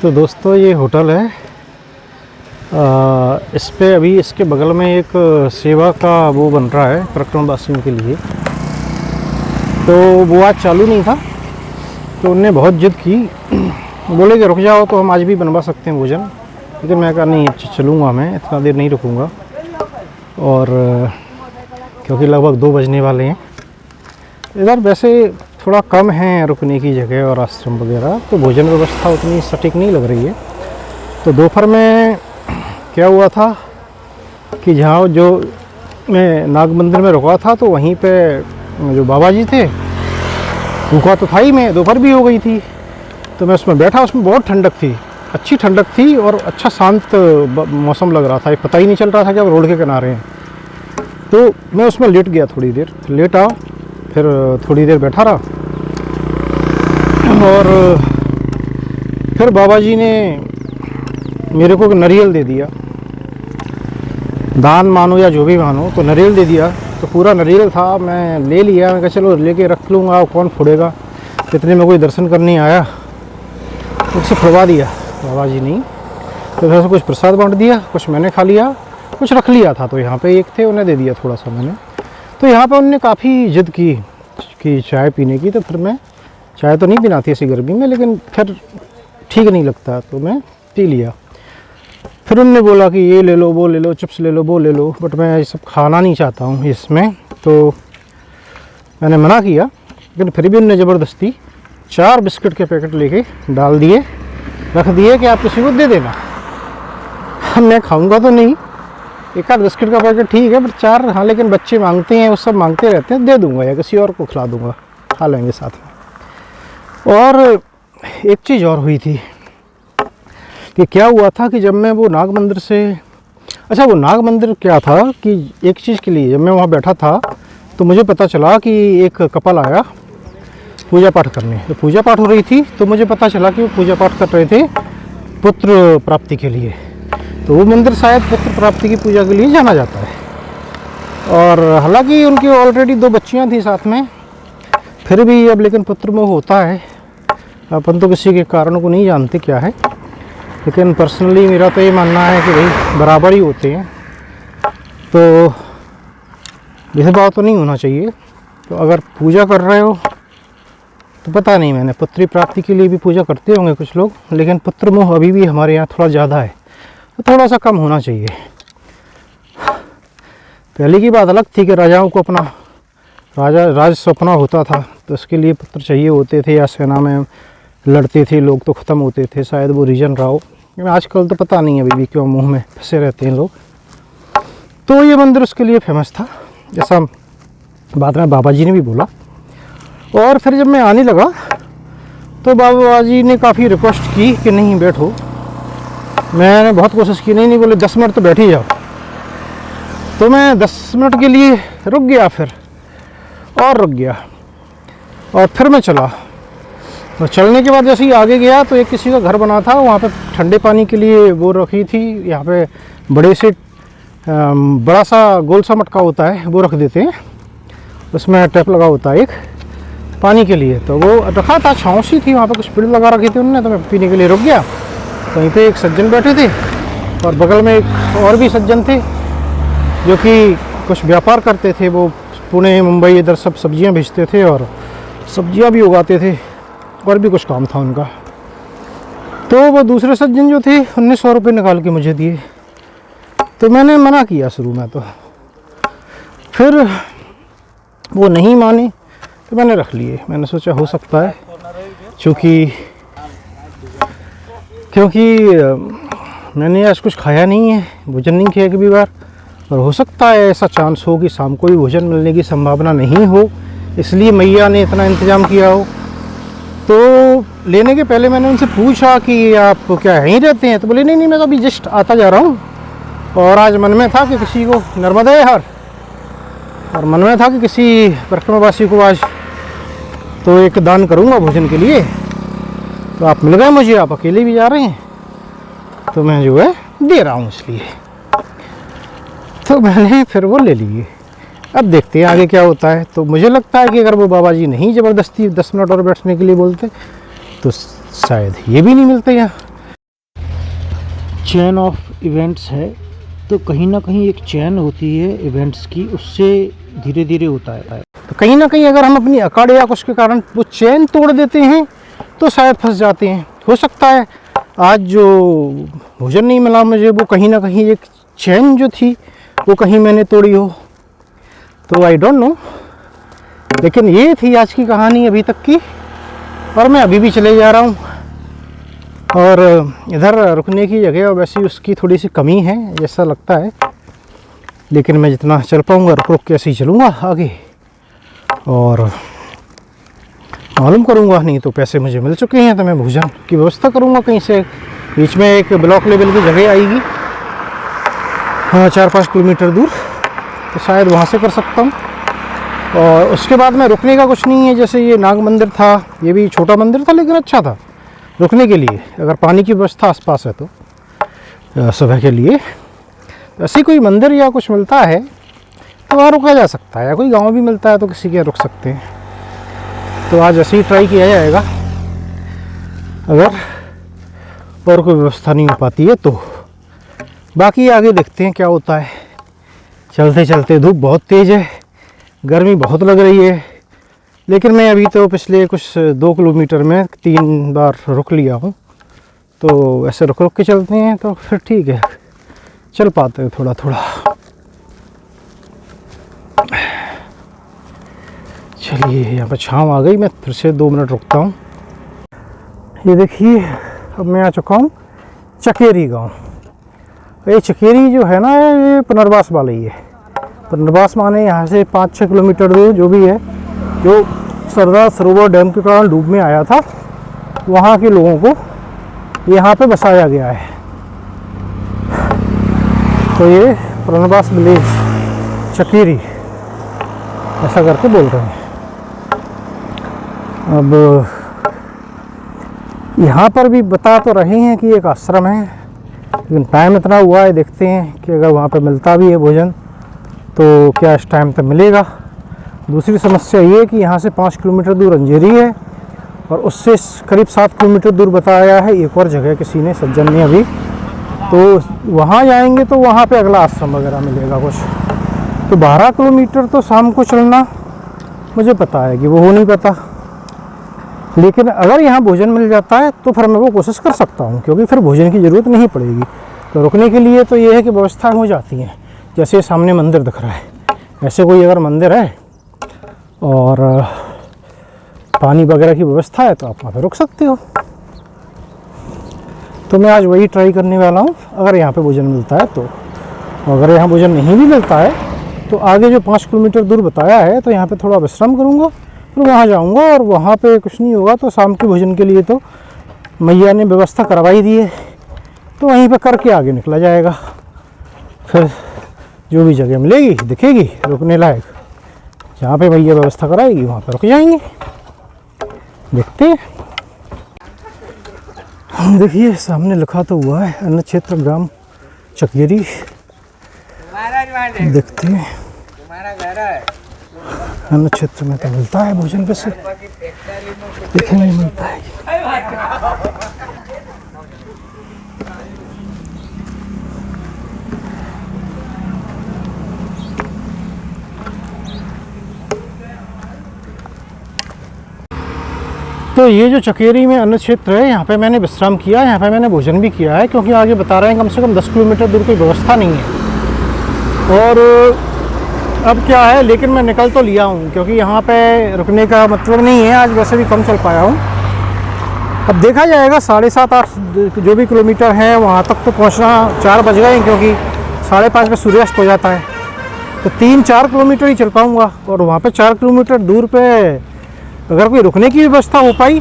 तो दोस्तों ये होटल है, इस पे अभी इसके बगल में एक सेवा का वो बन रहा है पर्यटनवासियों के लिए। तो वो आज चालू नहीं था, तो उनने बहुत जिद की, बोले कि रुक जाओ तो हम आज भी बनवा सकते हैं भोजन। लेकिन मैं कहा नहीं, चलूँगा, मैं इतना देर नहीं रुकूँगा। और क्योंकि लगभग 2 बजने वाले हैं। इधर वैसे थोड़ा कम है रुकने की जगह और आश्रम वगैरह, तो भोजन व्यवस्था उतनी सटीक नहीं लग रही है। तो दोपहर में क्या हुआ था कि जहाँ जो मैं नाग मंदिर में रुका था, तो वहीं पे जो बाबा जी थे, रुका तो था ही मैं, दोपहर भी हो गई थी। तो मैं उसमें बैठा, उसमें बहुत ठंडक थी, अच्छी ठंडक थी और अच्छा शांत मौसम लग रहा था। पता ही नहीं चल रहा था कि अब रोड के किनारे हैं। तो मैं उसमें लेट गया थोड़ी देर, लेटा, फिर थोड़ी देर बैठा रहा। और फिर बाबा जी ने मेरे को नारियल दे दिया, दान मानो या जो भी मानो, तो नारियल दे दिया। तो पूरा नारियल था, मैं ले लिया। मैं कहा चलो लेके रख लूँगा, कौन फोड़ेगा, इतने में कोई दर्शन करने आया, उससे फोड़वा दिया बाबा जी ने। तो फिर कुछ प्रसाद बांट दिया, कुछ मैंने खा लिया, कुछ रख लिया था। तो यहाँ पे एक थे, उन्हें दे दिया थोड़ा सा मैंने। तो यहाँ पे उन्होंने काफ़ी जिद की कि चाय पीने की। तो फिर मैं चाय तो नहीं पीना थी ऐसी गर्मी में, लेकिन फिर ठीक नहीं लगता, तो मैं पी लिया। फिर उन्होंने बोला कि ये ले लो, वो ले लो, चिप्स ले लो, वो ले लो, बट मैं ये सब खाना नहीं चाहता हूँ इसमें। तो मैंने मना किया, लेकिन फिर भी उन्होंने ज़बरदस्ती 4 बिस्किट के पैकेट लेके डाल दिए, रख दिए कि आप किसी को दे देना। मैं खाऊंगा तो नहीं, एक आध बिस्किट का पैकेट ठीक है, पर 4 हाँ, लेकिन बच्चे मांगते हैं, वो सब मांगते रहते हैं, दे दूंगा या किसी और को खिला दूंगा, खा लेंगे साथ में। और एक चीज़ और हुई थी कि क्या हुआ था कि जब मैं वो नाग मंदिर से, अच्छा वो नाग मंदिर क्या था कि एक चीज़ के लिए जब मैं वहाँ बैठा था, तो मुझे पता चला कि एक कपल आया पूजा पाठ करने। तो पूजा पाठ हो रही थी, तो मुझे पता चला कि वो पूजा पाठ कर रहे थे पुत्र प्राप्ति के लिए। तो वो मंदिर शायद पुत्र प्राप्ति की पूजा के लिए जाना जाता है। और हालांकि उनकी ऑलरेडी 2 बच्चियां थी साथ में, फिर भी अब लेकिन पुत्र मोह होता है। अपन तो किसी के कारणों को नहीं जानते क्या है, लेकिन पर्सनली मेरा तो ये मानना है कि भाई बराबर ही होते हैं, तो भेदभाव तो नहीं होना चाहिए। तो अगर पूजा कर रहे हो तो पता नहीं, मैंने पुत्री प्राप्ति के लिए भी पूजा करते होंगे कुछ लोग, लेकिन पुत्र मोह अभी भी हमारे यहाँ थोड़ा ज़्यादा है, तो थोड़ा सा कम होना चाहिए। पहले की बात अलग थी कि राजाओं को अपना राज सपना होता था, तो उसके लिए पुत्र चाहिए होते थे, या सेना में लड़ते थे लोग तो ख़त्म होते थे, शायद वो रीजन रहा हो। लेकिन आजकल तो पता नहीं अभी भी क्यों मुँह में फंसे रहते हैं लोग। तो ये मंदिर उसके लिए फेमस था, जैसा बाद में बाबा जी ने भी बोला। और फिर जब मैं आने लगा, तो बाबा जी ने काफ़ी रिक्वेस्ट की कि नहीं बैठो। मैंने बहुत कोशिश की, नहीं बोले 10 मिनट तो बैठ ही जाओ। तो मैं 10 मिनट के लिए रुक गया, फिर और रुक गया, और फिर मैं चला। और चलने के बाद जैसे ही आगे गया, तो एक किसी का घर बना था, वहाँ पे ठंडे पानी के लिए वो रखी थी। यहाँ पे बड़े से बड़ा सा गोल सा मटका होता है, वो रख देते हैं, उसमें टैप लगा होता है एक पानी के लिए। तो वो रखा था, छाँव सी थी, वहाँ पे कुछ पेड़ लगा रखे थे उन्होंने। तो मैं पीने के लिए रुक गया। वहीं पे एक सज्जन बैठे थे, और बगल में एक और भी सज्जन थे जो कि कुछ व्यापार करते थे। वो पुणे मुंबई इधर सब सब्जियां बेचते थे, और सब्जियां भी उगाते थे, और भी कुछ काम था उनका। तो वो दूसरे सज्जन जो थे, 1900 रुपये निकाल के मुझे दिए। तो मैंने मना किया शुरू में, तो फिर वो नहीं माने, तो मैंने रख लिए। मैंने सोचा हो सकता है क्योंकि मैंने आज कुछ खाया नहीं है, भोजन नहीं किया कभी बार, और हो सकता है ऐसा चांस हो कि शाम को भी भोजन मिलने की संभावना नहीं हो, इसलिए मैया ने इतना इंतज़ाम किया हो। तो लेने के पहले मैंने उनसे पूछा कि आप क्या यहीं रहते हैं? तो बोले नहीं, मैं तो अभी जस्ट आता जा रहा हूँ, और आज मन में था कि किसी को नर्मदा हर, और मन में था कि किसी परिक्रमावासी को आज तो एक दान करूँगा भोजन के लिए। तो आप मिल गए मुझे, आप अकेले भी जा रहे हैं, तो मैं जो है दे रहा हूँ इसलिए। तो मैंने फिर वो ले लिए। अब देखते हैं आगे क्या होता है। तो मुझे लगता है कि अगर वो बाबा जी नहीं ज़बरदस्ती 10 मिनट और बैठने के लिए बोलते, तो शायद ये भी नहीं मिलते यहाँ। चेन ऑफ इवेंट्स है, तो कहीं ना कहीं एक चेन होती है इवेंट्स की, उससे धीरे धीरे होता है। तो कहीं ना कहीं अगर हम अपनी अकड़ या कुछ के कारण वो चेन तोड़ देते हैं तो शायद फंस जाते हैं। हो सकता है आज जो भोजन नहीं मिला मुझे, वो कहीं ना कहीं एक चेन जो थी वो कहीं मैंने तोड़ी हो। तो आई डोंट नो, लेकिन ये थी आज की कहानी अभी तक की, और मैं अभी भी चले जा रहा हूँ। और इधर रुकने की जगह और वैसे उसकी थोड़ी सी कमी है जैसा लगता है, लेकिन मैं जितना चल पाऊँगा रुक रुक के ऐसे ही चलूँगा आगे, और मालूम करूँगा। नहीं तो पैसे मुझे मिल चुके हैं तो मैं भोजन की व्यवस्था करूँगा कहीं से। बीच में एक ब्लॉक लेवल की जगह आएगी, हाँ 4-5 किलोमीटर दूर, तो शायद वहाँ से कर सकता हूँ। और उसके बाद में रुकने का कुछ नहीं है। जैसे ये नाग मंदिर था, ये भी छोटा मंदिर था लेकिन अच्छा था रुकने के लिए, अगर पानी की व्यवस्था आसपास है तो सुबह के लिए ऐसी कोई मंदिर या कुछ मिलता है तो वहाँ रुका जा सकता है, या कोई गांव भी मिलता है तो किसी के रुक सकते हैं। तो आज ऐसे ही ट्राई किया जाएगा, अगर और कोई व्यवस्था नहीं हो पाती है तो। बाकी आगे देखते हैं क्या होता है। चलते चलते धूप बहुत तेज़ है, गर्मी बहुत लग रही है, लेकिन मैं अभी तो पिछले कुछ 2 किलोमीटर में 3 बार रुक लिया हूँ, तो ऐसे रुक रुक के चलते हैं तो फिर ठीक है, चल पाते हैं थोड़ा थोड़ा। चलिए यहाँ पर छाँव आ गई, मैं फिर से 2 मिनट रुकता हूँ। ये देखिए अब मैं आ चुका हूँ चकेरी गांव। ये चकेरी जो है ना, ये पुनर्वास वाला ही है। पुनर्वास माने यहाँ से 5-6 किलोमीटर दूर जो भी है, जो सरदार सरोवर डैम के कारण डूब में आया था, वहाँ के लोगों को यहाँ पे बसाया गया है। तो ये पुनर्वास विलेज चकेरी ऐसा करके बोल रहे हैं। अब यहाँ पर भी बता तो रहे हैं कि एक आश्रम है, लेकिन टाइम इतना हुआ है, देखते हैं कि अगर वहाँ पे मिलता भी है भोजन तो क्या इस टाइम तक मिलेगा। दूसरी समस्या ये है कि यहाँ से 5 किलोमीटर दूर अंजेरी है, और उससे करीब 7 किलोमीटर दूर बताया है एक और जगह किसी ने, सज्जन ने अभी, तो वहाँ जाएंगे तो वहाँ पे अगला आश्रम वगैरह मिलेगा कुछ। तो 12 किलोमीटर तो शाम को चलना मुझे पता है कि वो हो नहीं पाता, लेकिन अगर यहाँ भोजन मिल जाता है तो फिर मैं वो कोशिश कर सकता हूँ, क्योंकि फिर भोजन की ज़रूरत नहीं पड़ेगी। तो रुकने के लिए तो ये है कि व्यवस्था हो जाती है। जैसे सामने मंदिर दिख रहा है, ऐसे कोई अगर मंदिर है और पानी वगैरह की व्यवस्था है तो आप वहाँ पर रुक सकते हो। तो मैं आज वही ट्राई करने वाला हूँ, अगर यहाँ पे भोजन मिलता है तो। अगर यहाँ भोजन नहीं भी मिलता है तो आगे जो 5 किलोमीटर दूर बताया है तो यहाँ पे थोड़ा विश्राम करूँगा, फिर वहाँ जाऊँगा, और वहाँ पे कुछ नहीं होगा तो शाम के भोजन के लिए तो मैया ने व्यवस्था करवाई दी है, तो वहीं पे करके आगे निकला जाएगा। फिर जो भी जगह मिलेगी दिखेगी रुकने लायक, जहाँ पे मैया व्यवस्था कराएगी वहाँ पर रुक जाएंगे। देखते हैं। देखिए सामने लिखा तो हुआ है अन्न क्षेत्र ग्राम चकेरी, देखते हैं अन्न क्षेत्र में तो मिलता है भोजन, वैसे देखेंगे मिलता है। तो ये जो चकेरी में अन्न क्षेत्र है, यहाँ पे मैंने विश्राम किया, यहाँ पे मैंने भोजन भी किया है, क्योंकि आगे बता रहे हैं कम से कम 10 किलोमीटर दूर कोई व्यवस्था नहीं है। और अब क्या है, लेकिन मैं निकल तो लिया हूँ, क्योंकि यहाँ पे रुकने का मतलब नहीं है। आज वैसे भी कम चल पाया हूँ, अब देखा जाएगा। 7.5-8 जो भी किलोमीटर है वहाँ तक तो पहुँचना 4 बज गए, क्योंकि 5:30 पे सूर्यास्त हो जाता है। तो 3-4 किलोमीटर ही चल पाऊँगा, और वहाँ पे 4 किलोमीटर दूर पे अगर कोई रुकने की व्यवस्था हो पाई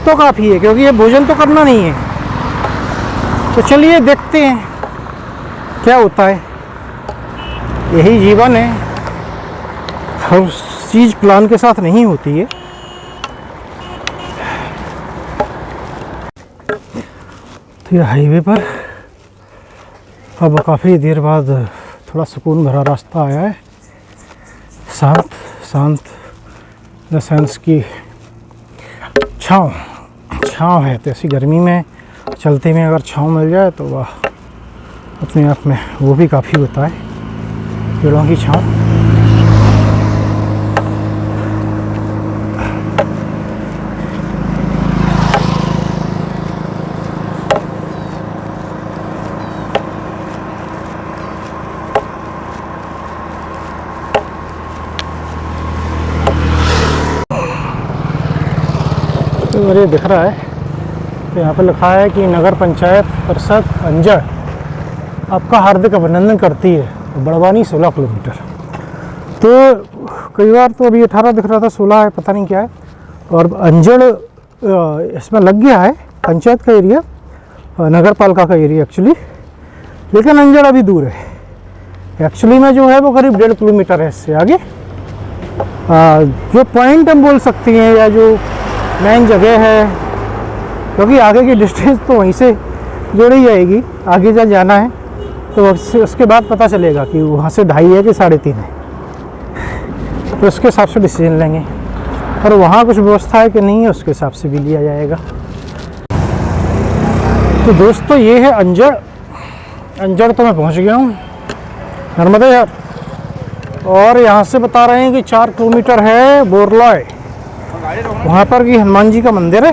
तो काफ़ी है, क्योंकि ये भोजन तो करना नहीं है। तो चलिए देखते हैं क्या होता है। यही जीवन है, हर चीज़ प्लान के साथ नहीं होती है। तो ये हाईवे पर अब काफ़ी देर बाद थोड़ा सुकून भरा रास्ता आया है, शांत द सेंस की छाँव छाँव है, तो ऐसी गर्मी में चलते में अगर छाँव मिल जाए तो वाह, अपने आप में वो भी काफ़ी होता है, पेड़ों की छाँव। तो मेरे दिख रहा है, तो यहाँ पे लिखा है कि नगर पंचायत परिषद अंजड़ आपका हार्दिक अभिनंदन करती है, बड़वानी 16 किलोमीटर। तो कई बार तो अभी 18 दिख रहा था, 16 है, पता नहीं क्या है। और अंजड़ इसमें लग गया है, पंचायत का एरिया, नगर पालिका का एरिया एक्चुअली, लेकिन अंजड़ अभी दूर है। एक्चुअली में जो है वो करीब 1.5 किलोमीटर है इससे आगे। जो पॉइंट हम बोल सकते हैं या जो मेन जगह है, क्योंकि आगे की डिस्टेंस तो वहीं से जोड़ी जाएगी, आगे जब जाना है तो उसके बाद पता चलेगा कि वहाँ से 2.5 है कि 3.5 है, तो उसके हिसाब से डिसीजन लेंगे। और वहाँ कुछ व्यवस्था है कि नहीं है, उसके हिसाब से भी लिया जाएगा। तो दोस्तों ये है अंजड़। अंजड़ तो मैं पहुँच गया हूँ, नर्मदा यार। और यहाँ से बता रहे हैं कि 4 किलोमीटर है बोरलॉय, वहाँ पर कि हनुमान जी का मंदिर है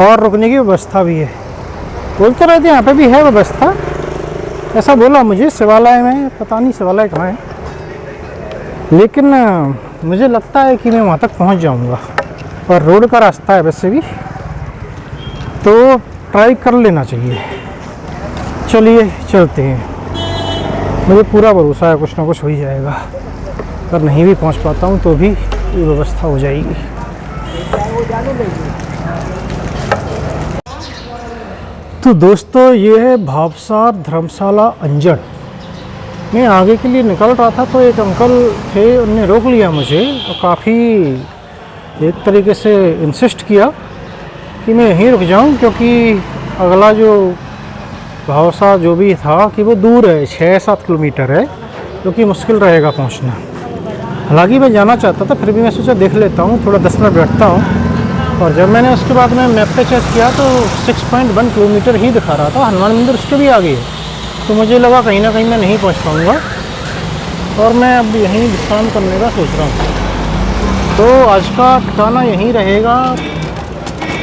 और रुकने की व्यवस्था भी है। बोलते रहते यहाँ पे भी है व्यवस्था, ऐसा बोला मुझे शिवालय में, पता नहीं शिवालय कहाँ है, लेकिन मुझे लगता है कि मैं वहाँ तक पहुँच जाऊँगा। और रोड का रास्ता है वैसे भी, तो ट्राई कर लेना चाहिए। चलिए चलते हैं, मुझे पूरा भरोसा है कुछ ना कुछ हो ही जाएगा। अगर नहीं भी पहुँच पाता हूँ तो भी ये व्यवस्था हो जाएगी। तो दोस्तों ये है भावसार धर्मशाला अंजड़। मैं आगे के लिए निकल रहा था तो एक अंकल थे, उनने रोक लिया मुझे और काफ़ी एक तरीके से इंसिस्ट किया कि मैं यहीं रुक जाऊं, क्योंकि अगला जो भावसार जो भी था कि वो दूर है, 6-7 किलोमीटर है, जो कि मुश्किल रहेगा पहुंचना। हालांकि मैं जाना चाहता था, फिर भी मैं सोचा देख लेता हूँ, थोड़ा 10 मिनट बैठता हूँ। और जब मैंने उसके बाद में मैप पे चेक किया तो 6.1 किलोमीटर ही दिखा रहा था, हनुमान मंदिर उसके भी आगे है। तो मुझे लगा कहीं ना कहीं मैं नहीं पहुँच पाऊँगा, और मैं अब यहीं विश्राम करने का सोच रहा हूँ। तो आज का ठिकाना यहीं रहेगा।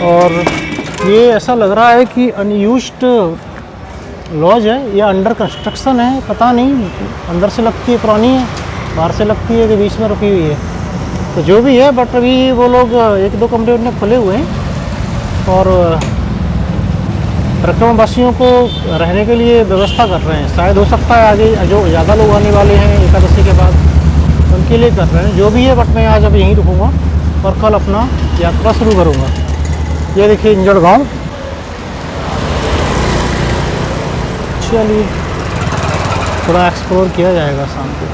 और ये ऐसा लग रहा है कि अनयूज्ड लॉज है या अंडर कंस्ट्रक्शन है, पता नहीं, अंदर से लगती है पुरानी है, बाहर से लगती है कि बीच में रुकी हुई है, तो जो भी है। बट अभी वो लोग 1-2 कमरे उन्हें खुले हुए हैं और परिक्रमा वासियों को रहने के लिए व्यवस्था कर रहे हैं। शायद हो सकता है आगे जो ज़्यादा लोग आने वाले हैं एकादशी के बाद, उनके लिए कर रहे हैं, जो भी है। बट मैं आज अब यहीं रुकूँगा और कल अपना यात्रा शुरू करूँगा। ये देखिए अंजड़ गाँव। चलिए थोड़ा एक्सप्लोर किया जाएगा शाम को।